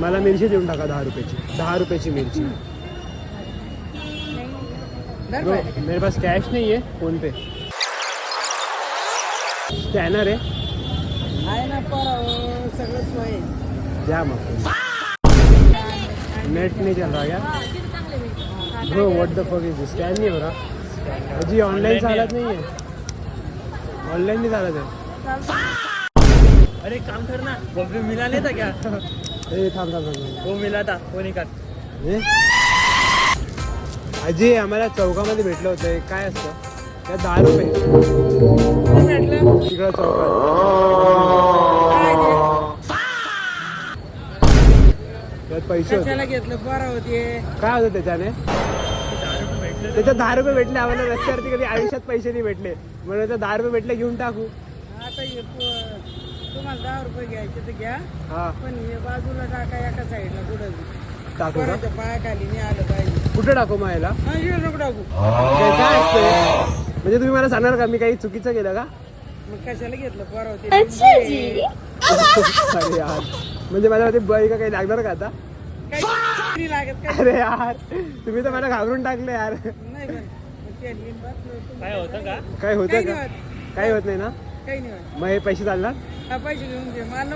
मला मिरची देऊन टाका 10 रुपयाची. 10 रुपयाची मिरची. ब्रो मेरे पास कैश नहीं है, फोन पे स्कॅनर आहे ना पर सगळं सोय द्या मग. नेट नहीं चल रहा क्या ब्रो? व्हाट द फक इज दिस? स्कॅन नहीं हो रहा जी. ऑनलाइन चालत नहीं है, ऑनलाइन नहीं चालत है. अरे काम करना, वो भी मिला नहीं था क्या? ए थांब थांब थांब. वो मिला था, वो निकाल. अजय आम्हाला चौकामध्ये भेटलं होतं. काय असतं त्या? 10 रुपये तिकडं चौकात. त्यात पैसे होते. घेतलं बरं होते. काय होतं त्याच्याने? त्याच्यात 10 रुपये भेटले आम्हाला. रस्त्यावरती कधी आयुष्यात पैसे नाही भेटले, म्हणून तर 10 रुपये भेटले घेऊन टाकू. आता तुम्हाला 10 रुपये घ्यायचे तर घ्या. हा पण हे बाजूला टाका एका साईडला. कुठं टाकू का? पायाखाली नाही आलं पाहिजे. कुठे टाकू मायला? नको टाकू. काय असतं म्हणजे तुम्ही मला सांगणार का मी काही चुकीचं केलं का? मग कशाला घेतलं बरं होते. अरे यार, म्हणजे माझ्यामध्ये बाई का काही लागणार का आता? काही लागत काय? अरे यार तुम्ही तर मला घाबरून टाकले यार. नाही पण काय होतं का? काय होतं का? काही होत नाही ना? काही नाही. मग हे पैसे चालणार? पैसे घेऊन घे मला.